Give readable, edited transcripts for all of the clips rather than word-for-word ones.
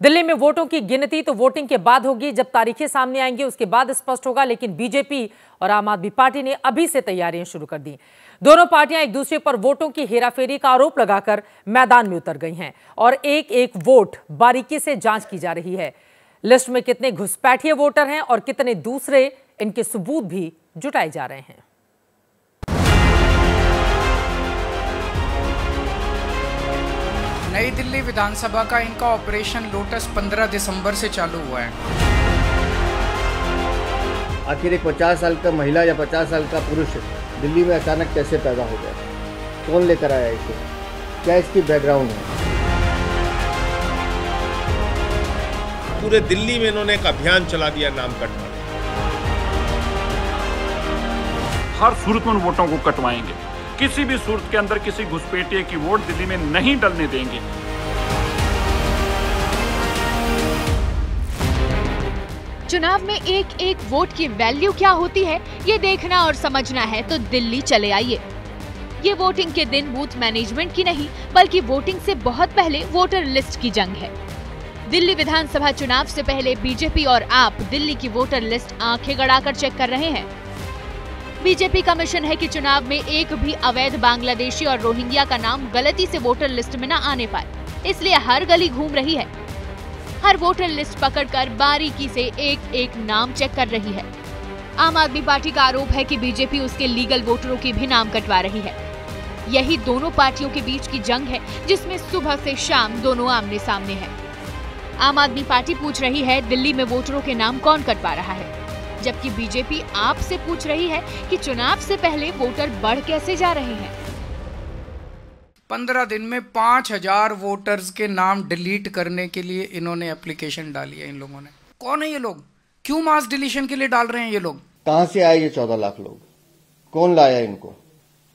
दिल्ली में वोटों की गिनती तो वोटिंग के बाद होगी, जब तारीखें सामने आएंगी उसके बाद स्पष्ट होगा। लेकिन बीजेपी और आम आदमी पार्टी ने अभी से तैयारियां शुरू कर दी। दोनों पार्टियां एक दूसरे पर वोटों की हेराफेरी का आरोप लगाकर मैदान में उतर गई हैं और एक एक वोट बारीकी से जांच की जा रही है। लिस्ट में कितने घुसपैठिए वोटर हैं और कितने दूसरे, इनके सबूत भी जुटाए जा रहे हैं। नई दिल्ली विधानसभा का इनका ऑपरेशन लोटस 15 दिसंबर से चालू हुआ है। आखिर एक 50 साल का महिला या 50 साल का पुरुष दिल्ली में अचानक कैसे पैदा हो गया? कौन लेकर आया इसे? क्या इसकी बैकग्राउंड है? पूरे दिल्ली में इन्होंने एक अभियान चला दिया नाम कटवाने। हर सूरत में वोटों को कटवाएंगे, किसी भी सूरत के अंदर किसी घुसपैठिए की वोट दिल्ली में नहीं डलने देंगे। चुनाव में एक एक वोट की वैल्यू क्या होती है, ये देखना और समझना है तो दिल्ली चले आइए। ये वोटिंग के दिन बूथ मैनेजमेंट की नहीं, बल्कि वोटिंग से बहुत पहले वोटर लिस्ट की जंग है। दिल्ली विधानसभा चुनाव से पहले बीजेपी और आप दिल्ली की वोटर लिस्ट आंखें गड़ाकर चेक कर रहे हैं। बीजेपी का मिशन है कि चुनाव में एक भी अवैध बांग्लादेशी और रोहिंग्या का नाम गलती से वोटर लिस्ट में न आने पाए, इसलिए हर गली घूम रही है। हर वोटर लिस्ट पकड़कर बारीकी से एक एक नाम चेक कर रही है। आम आदमी पार्टी का आरोप है कि बीजेपी उसके लीगल वोटरों के भी नाम कटवा रही है। यही दोनों पार्टियों के बीच की जंग है, जिसमें सुबह से शाम दोनों आमने सामने हैं। आम आदमी पार्टी पूछ रही है दिल्ली में वोटरों के नाम कौन कटवा रहा है, जबकि बीजेपी आपसे पूछ रही है कि चुनाव से पहले वोटर बढ़ कैसे जा रहे हैं। 15 दिन में 5000 वोटर्स के नाम डिलीट करने के लिए इन्होंने एप्लीकेशन डाली है। इन लोगों ने, कौन है ये लोग? क्यों मास डिलीशन के लिए डाल रहे हैं ये लोग? कहां से आए ये 14 लाख लोग? कौन लाया इनको?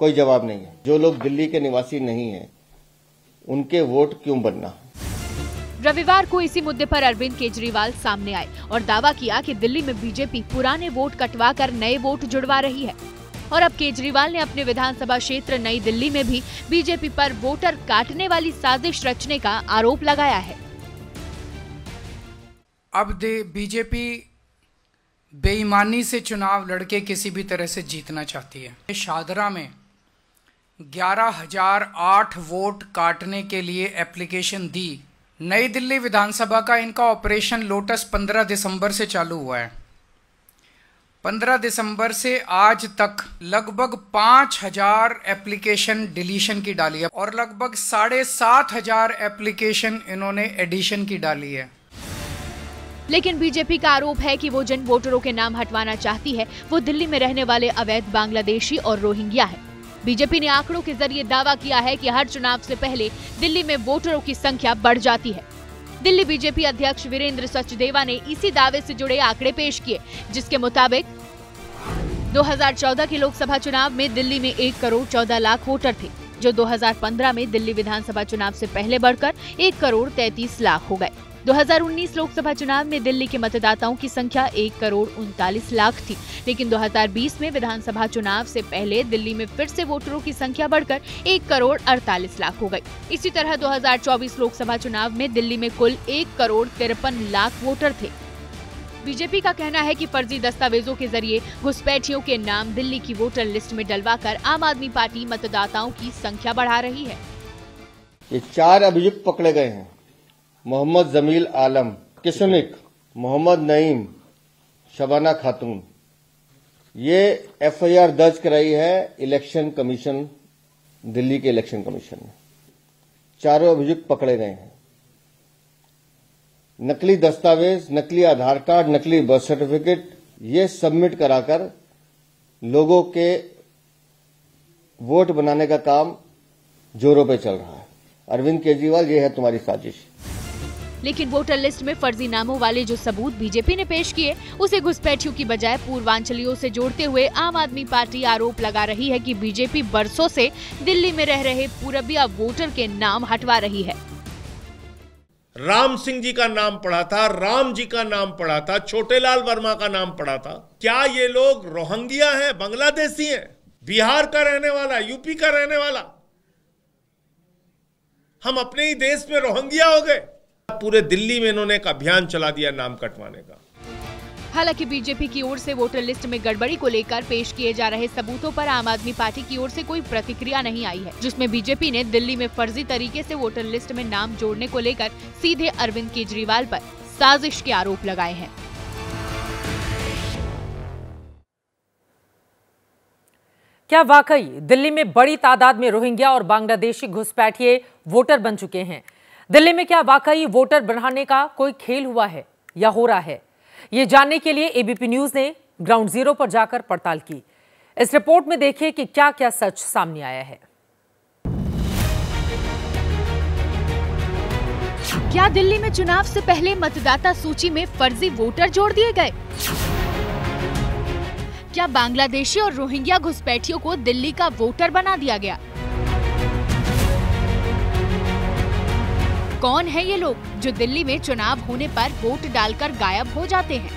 कोई जवाब नहीं है। जो लोग दिल्ली के निवासी नहीं है, उनके वोट क्यों बनना? रविवार को इसी मुद्दे पर अरविंद केजरीवाल सामने आए और दावा किया कि दिल्ली में बीजेपी पुराने वोट कटवा कर नए वोट जुड़वा रही है। और अब केजरीवाल ने अपने विधानसभा क्षेत्र नई दिल्ली में भी बीजेपी पर वोटर काटने वाली साजिश रचने का आरोप लगाया है। अब बीजेपी बेईमानी से चुनाव लड़के किसी भी तरह से जीतना चाहती है। शादरा में 11,008 वोट काटने के लिए एप्लीकेशन दी। नई दिल्ली विधानसभा का इनका ऑपरेशन लोटस 15 दिसंबर से चालू हुआ है। 15 दिसंबर से आज तक लगभग 5000 एप्लीकेशन डिलीशन की डाली है और लगभग 7500 एप्लीकेशन इन्होंने एडिशन की डाली है। लेकिन बीजेपी का आरोप है कि वो जिन वोटरों के नाम हटवाना चाहती है वो दिल्ली में रहने वाले अवैध बांग्लादेशी और रोहिंग्या है। बीजेपी ने आंकड़ों के जरिए दावा किया है कि हर चुनाव से पहले दिल्ली में वोटरों की संख्या बढ़ जाती है। दिल्ली बीजेपी अध्यक्ष वीरेंद्र सचदेवा ने इसी दावे से जुड़े आंकड़े पेश किए, जिसके मुताबिक 2014 के लोकसभा चुनाव में दिल्ली में 1 करोड़ 14 लाख वोटर थे, जो 2015 में दिल्ली विधानसभा चुनाव से पहले बढ़कर 1 करोड़ 33 लाख हो गए। 2019 लोकसभा चुनाव में दिल्ली के मतदाताओं की संख्या 1 करोड़ 39 लाख थी, लेकिन 2020 में विधानसभा चुनाव से पहले दिल्ली में फिर से वोटरों की संख्या बढ़कर 1 करोड़ 48 लाख हो गई। इसी तरह 2024 लोकसभा चुनाव में दिल्ली में कुल 1 करोड़ 53 लाख वोटर थे। बीजेपी का कहना है कि फर्जी दस्तावेजों के जरिए घुसपैठियों के नाम दिल्ली की वोटर लिस्ट में डलवाकर आम आदमी पार्टी मतदाताओं की संख्या बढ़ा रही है। ये 4 अभियुक्त पकड़े गए हैं। मोहम्मद जमील आलम, किशनिक, मोहम्मद नईम, शबाना खातून। ये एफआईआर दर्ज कराई है इलेक्शन कमीशन, दिल्ली के इलेक्शन कमीशन ने। 4 अभियुक्त पकड़े गए हैं। नकली दस्तावेज, नकली आधार कार्ड, नकली बर्थ सर्टिफिकेट ये सबमिट कराकर लोगों के वोट बनाने का काम जोरों पे चल रहा है। अरविंद केजरीवाल, ये है तुम्हारी साजिश। लेकिन वोटर लिस्ट में फर्जी नामों वाले जो सबूत बीजेपी ने पेश किए, उसे घुसपैठियों की बजाय पूर्वांचलियों से जोड़ते हुए आम आदमी पार्टी आरोप लगा रही है कि बीजेपी बरसों से दिल्ली में रह रहे पूरबिया वोटर के नाम हटवा रही है। राम सिंह जी का नाम पड़ा था, राम जी का नाम पड़ा था, छोटेलाल वर्मा का नाम पड़ा था। क्या ये लोग रोहिंग्या हैं, बांग्लादेशी हैं, बिहार का रहने वाला, यूपी का रहने वाला? हम अपने ही देश में रोहिंग्या हो गए। पूरे दिल्ली में इन्होंने एक अभियान चला दिया नाम कटवाने का। हालांकि बीजेपी की ओर से वोटर लिस्ट में गड़बड़ी को लेकर पेश किए जा रहे सबूतों पर आम आदमी पार्टी की ओर से कोई प्रतिक्रिया नहीं आई है, जिसमें बीजेपी ने दिल्ली में फर्जी तरीके से वोटर लिस्ट में नाम जोड़ने को लेकर सीधे अरविंद केजरीवाल पर साजिश के आरोप लगाए हैं। क्या वाकई दिल्ली में बड़ी तादाद में रोहिंग्या और बांग्लादेशी घुसपैठिए वोटर बन चुके हैं? दिल्ली में क्या वाकई वोटर बढ़ाने का कोई खेल हुआ है या हो रहा है? ये जानने के लिए एबीपी न्यूज ने ग्राउंड जीरो पर जाकर पड़ताल की। इस रिपोर्ट में देखिए कि क्या क्या सच सामने आया है। क्या दिल्ली में चुनाव से पहले मतदाता सूची में फर्जी वोटर जोड़ दिए गए? क्या बांग्लादेशी और रोहिंग्या घुसपैठियों को दिल्ली का वोटर बना दिया गया? कौन है ये लोग जो दिल्ली में चुनाव होने पर वोट डालकर गायब हो जाते हैं?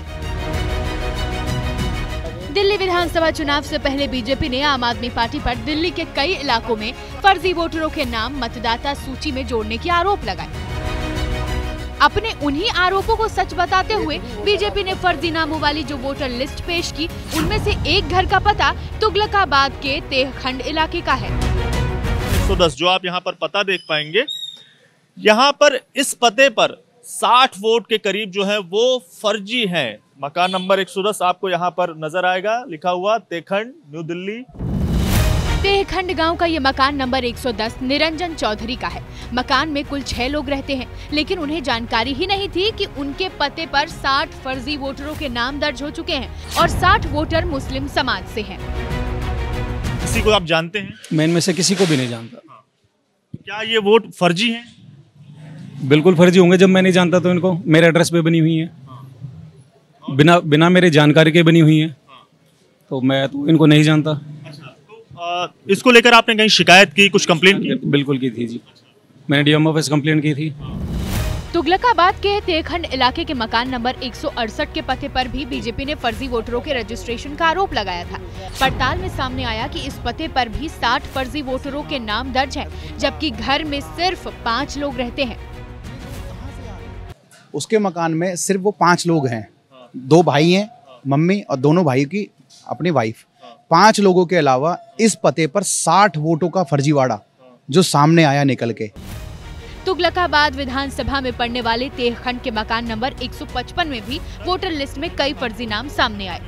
दिल्ली विधानसभा चुनाव से पहले बीजेपी ने आम आदमी पार्टी पर दिल्ली के कई इलाकों में फर्जी वोटरों के नाम मतदाता सूची में जोड़ने के आरोप लगाए। अपने उन्हीं आरोपों को सच बताते हुए बीजेपी ने फर्जी नामों वाली जो वोटर लिस्ट पेश की, उनमें से एक घर का पता तुगलकाबाद के तेहखंड इलाके का है। 110 जो आप यहाँ पर पता देख पाएंगे, यहाँ पर इस पते पर 60 वोट के करीब जो है वो फर्जी हैं। मकान नंबर 110 आपको यहाँ पर नजर आएगा, लिखा हुआ तेहखंड, न्यू दिल्ली। तेहखंड गांव का ये मकान नंबर 110 निरंजन चौधरी का है। मकान में कुल 6 लोग रहते हैं, लेकिन उन्हें जानकारी ही नहीं थी कि उनके पते पर 60 फर्जी वोटरों के नाम दर्ज हो चुके हैं और 60 वोटर मुस्लिम समाज से हैं। किसी को आप जानते हैं? मैं इनमें से किसी को भी नहीं जानता। क्या ये वोट फर्जी हैं? बिल्कुल फर्जी होंगे, जब मैं नहीं जानता तो इनको। मेरे एड्रेस पे बनी हुई है, बिना मेरे जानकारी के बनी हुई है, तो मैं तो इनको नहीं जानता। इसको लेकर आपने कहीं शिकायत की, कुछ कंप्लेंट की? बिल्कुल की थी जी, मैंने डीएम ऑफिस कंप्लेंट की थी। तुगलकाबाद के तेहखंड इलाके के मकान नंबर 168 के पते पर भी बीजेपी ने फर्जी वोटरों के रजिस्ट्रेशन का आरोप लगाया था। पड़ताल में सामने आया कि इस पते पर भी 60 फर्जी वोटरों के नाम दर्ज हैं, जबकि घर में सिर्फ 5 लोग रहते हैं। उसके मकान में सिर्फ वो 5 लोग हैं, 2 भाई हैं, मम्मी और दोनों भाइयों की अपनी वाइफ। 5 लोगों के अलावा इस पते पर 60 वोटों का फर्जीवाड़ा जो सामने आया निकल के। तुगलकाबाद विधानसभा में पड़ने वाले तेहखंड के मकान नंबर 155 में भी वोटर लिस्ट में कई फर्जी नाम सामने आए।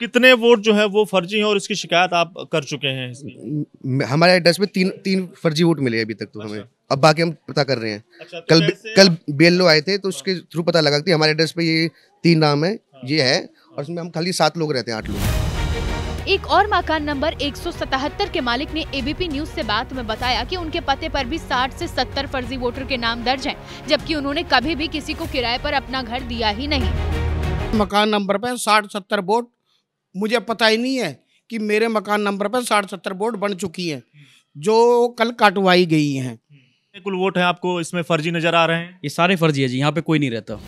कितने वोट जो है वो फर्जी हैं और इसकी शिकायत आप कर चुके हैं? हमारे एड्रेस में तीन फर्जी वोट मिले अभी तक तो हमें। अब बाकी हम पता कर रहे हैं। अच्छा, तो कल BLO आए थे तो उसके थ्रू पता लगा कि हमारे एड्रेस पे ये 3 नाम है, ये है, और उसमें हम खाली 7 लोग रहते हैं, 8 लोग। एक और मकान नंबर 177 के मालिक ने एबीपी न्यूज से बात में बताया कि उनके पते पर भी 60 से 70 फर्जी वोटर के नाम दर्ज हैं, जबकि उन्होंने कभी भी किसी को किराए पर अपना घर दिया ही नहीं। मकान नंबर पे 60-70 वोट, मुझे पता ही नहीं है कि मेरे मकान नंबर पर 60-70 वोट बन चुकी है जो कल कटवाई गई हैं। कुल वोट है आपको इसमें फर्जी नजर आ रहे हैं? ये सारे फर्जी है जी, यहाँ पे कोई नहीं रहता।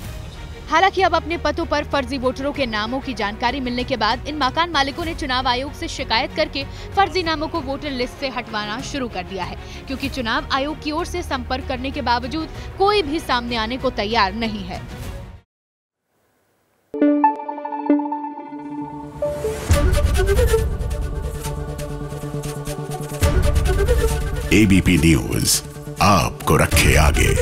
हालांकि अब अपने पतों पर फर्जी वोटरों के नामों की जानकारी मिलने के बाद इन मकान मालिकों ने चुनाव आयोग से शिकायत करके फर्जी नामों को वोटर लिस्ट से हटवाना शुरू कर दिया है, क्योंकि चुनाव आयोग की ओर से संपर्क करने के बावजूद कोई भी सामने आने को तैयार नहीं है। एबीपी न्यूज आपको रखे आगे।